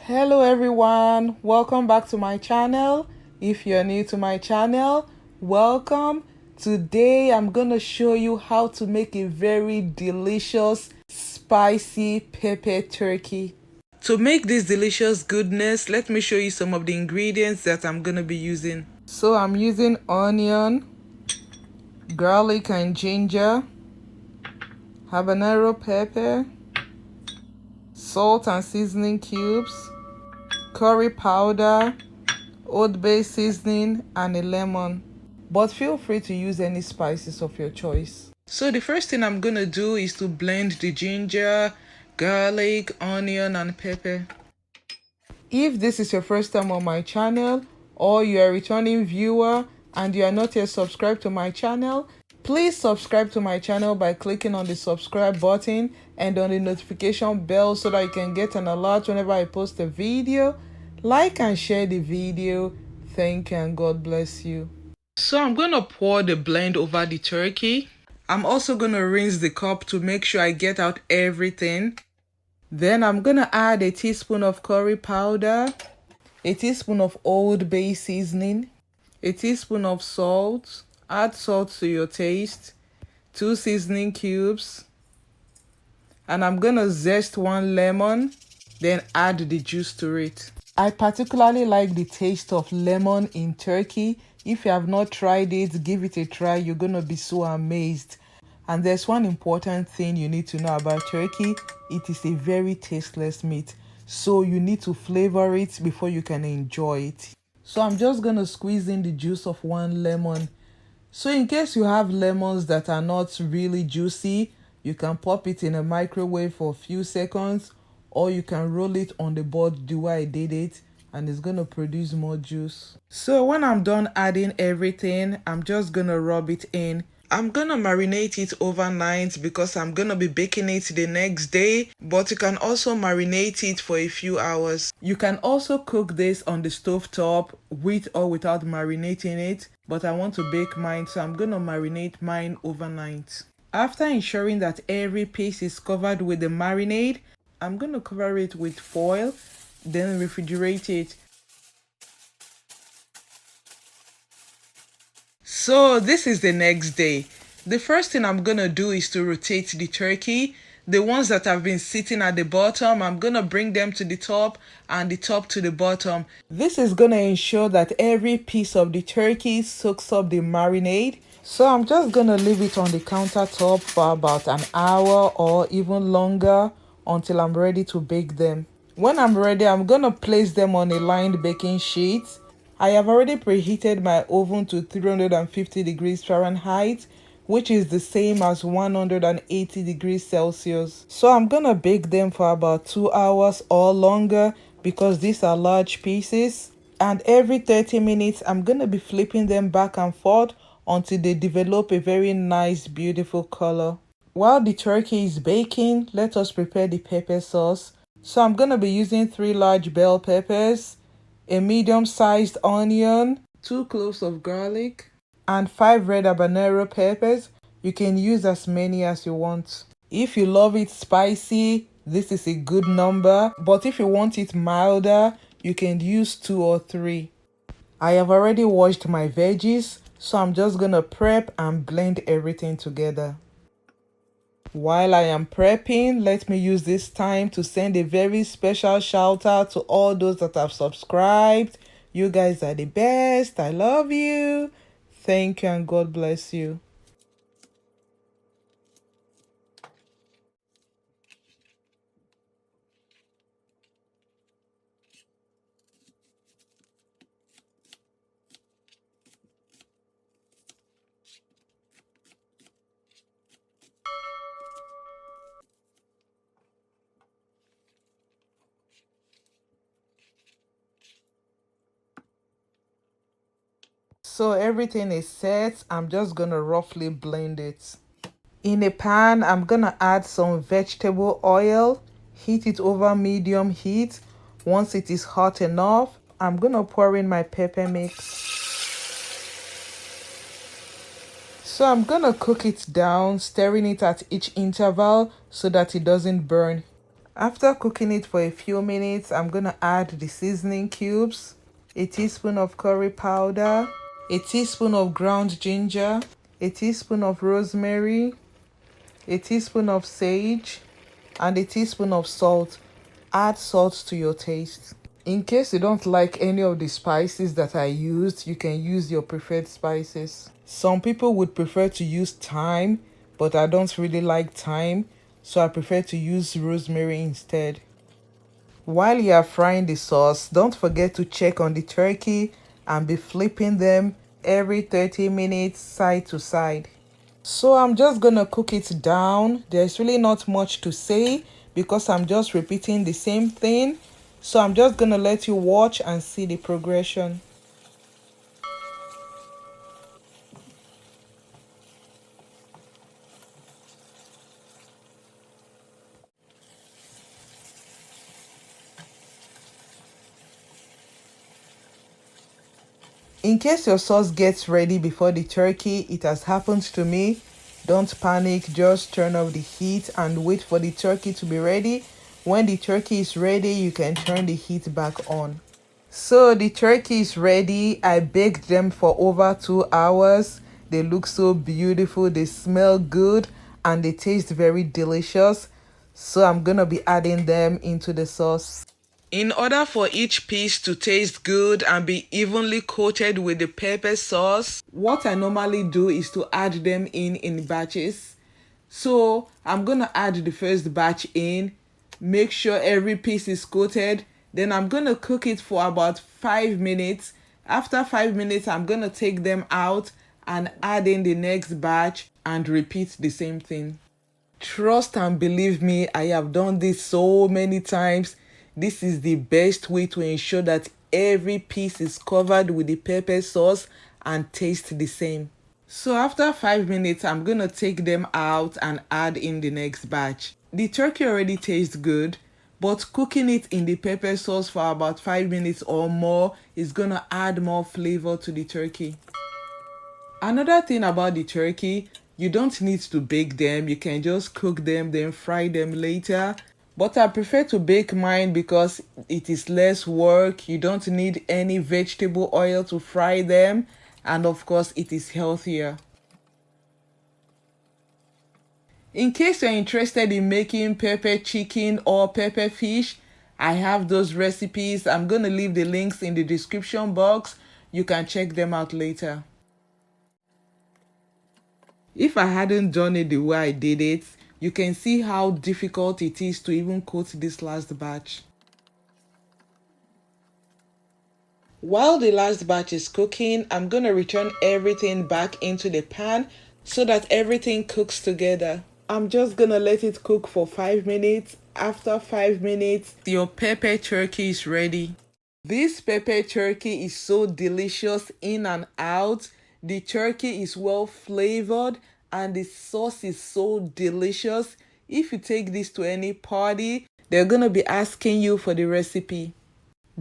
Hello everyone, welcome back to my channel. If you're new to my channel, welcome. Today I'm gonna show you how to make a very delicious spicy pepper turkey. To make this delicious goodness, let me show you some of the ingredients that I'm gonna be using. So I'm using onion, garlic and ginger, habanero pepper, salt and seasoning cubes, curry powder, oat bay seasoning, and a lemon. But feel free to use any spices of your choice. So the first thing I'm gonna do is to blend the ginger, garlic, onion, and pepper. If this is your first time on my channel or you are a returning viewer and you are not yet subscribed to my channel, please subscribe to my channel by clicking on the subscribe button and on the notification bell so that you can get an alert whenever I post a video. Like and share the video. Thank you and God bless you. So I'm going to pour the blend over the turkey. I'm also going to rinse the cup to make sure I get out everything. Then I'm going to add a teaspoon of curry powder, a teaspoon of old bay seasoning, a teaspoon of salt. Add salt to your taste, 2 seasoning cubes, and I'm going to zest 1 lemon, then add the juice to it. I particularly like the taste of lemon in turkey. If you have not tried it, give it a try. You're going to be so amazed. And there's one important thing you need to know about turkey. It is a very tasteless meat. So you need to flavor it before you can enjoy it. So I'm just going to squeeze in the juice of 1 lemon. So in case you have lemons that are not really juicy, you can pop it in a microwave for a few seconds, or you can roll it on the board the way I did it, and it's going to produce more juice. So when I'm done adding everything, I'm just going to rub it in. I'm going to marinate it overnight because I'm going to be baking it the next day, but you can also marinate it for a few hours. You can also cook this on the stove top with or without marinating it, but I want to bake mine, so I'm going to marinate mine overnight. After ensuring that every piece is covered with the marinade, I'm going to cover it with foil, then refrigerate it. So this is the next day. The first thing I'm going to do is to rotate the turkey. The ones that have been sitting at the bottom, I'm going to bring them to the top and the top to the bottom. This is going to ensure that every piece of the turkey soaks up the marinade. So I'm just going to leave it on the countertop for about an hour or even longer until I'm ready to bake them. When I'm ready, I'm going to place them on a lined baking sheet. I have already preheated my oven to 350 degrees Fahrenheit, which is the same as 180 degrees Celsius. So I'm gonna bake them for about 2 hours or longer because these are large pieces. And every 30 minutes, I'm gonna be flipping them back and forth until they develop a very nice, beautiful color. While the turkey is baking, let us prepare the pepper sauce. So I'm gonna be using 3 large bell peppers, a medium-sized onion, 2 cloves of garlic, and 5 red habanero peppers. You can use as many as you want. If you love it spicy, this is a good number, but if you want it milder, you can use 2 or 3. I have already washed my veggies, so I'm just gonna prep and blend everything together. While I am prepping, let me use this time to send a very special shout out to all those that have subscribed. You guys are the best. I love you. Thank you and God bless you. So everything is set. I'm just gonna roughly blend it. In a pan, I'm gonna add some vegetable oil, heat it over medium heat. Once it is hot enough, I'm gonna pour in my pepper mix. So I'm gonna cook it down, stirring it at each interval so that it doesn't burn. After cooking it for a few minutes, I'm gonna add the seasoning cubes, a teaspoon of curry powder, a teaspoon of ground ginger, a teaspoon of rosemary, a teaspoon of sage, and a teaspoon of salt. Add salt to your taste. In case you don't like any of the spices that I used, you can use your preferred spices. Some people would prefer to use thyme, but I don't really like thyme, so I prefer to use rosemary instead. While you are frying the sauce, don't forget to check on the turkey and be flipping them every 30 minutes side to side. So I'm just gonna cook it down. There's really not much to say because I'm just repeating the same thing. So I'm just gonna let you watch and see the progression. In case your sauce gets ready before the turkey, it has happened to me. Don't panic, just turn off the heat and wait for the turkey to be ready. When the turkey is ready, you can turn the heat back on. So the turkey is ready. I baked them for over 2 hours. They look so beautiful, they smell good, and they taste very delicious. So I'm gonna be adding them into the sauce. In order for each piece to taste good and be evenly coated with the pepper sauce, what I normally do is to add them in batches. So I'm gonna add the first batch in, make sure every piece is coated. Then I'm gonna cook it for about 5 minutes. After 5 minutes, I'm gonna take them out and add in the next batch and repeat the same thing. Trust and believe me, I have done this so many times. This is the best way to ensure that every piece is covered with the pepper sauce and taste the same. So after 5 minutes, I'm gonna take them out and add in the next batch. The turkey already tastes good, but cooking it in the pepper sauce for about 5 minutes or more is gonna add more flavor to the turkey. Another thing about the turkey, you don't need to bake them. You can just cook them, then fry them later. But I prefer to bake mine because it is less work. You don't need any vegetable oil to fry them. And of course, it is healthier. In case you're interested in making pepper chicken or pepper fish, I have those recipes. I'm going to leave the links in the description box. You can check them out later. If I hadn't done it the way I did it, you can see how difficult it is to even coat this last batch. While the last batch is cooking, I'm going to return everything back into the pan so that everything cooks together. I'm just going to let it cook for 5 minutes. After 5 minutes, your pepper turkey is ready. This pepper turkey is so delicious in and out. The turkey is well flavored and the sauce is so delicious. If you take this to any party, they're gonna be asking you for the recipe.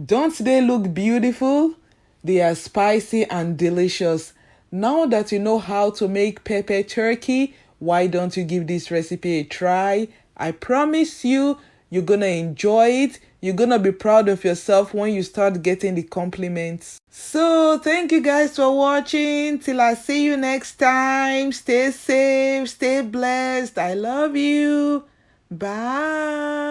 Don't they look beautiful? They are spicy and delicious. Now that you know how to make pepper turkey, why don't you give this recipe a try? I promise you, you're gonna enjoy it. You're gonna be proud of yourself when you start getting the compliments. So, thank you guys for watching. Till I see you next time. Stay safe, stay blessed. I love you. Bye.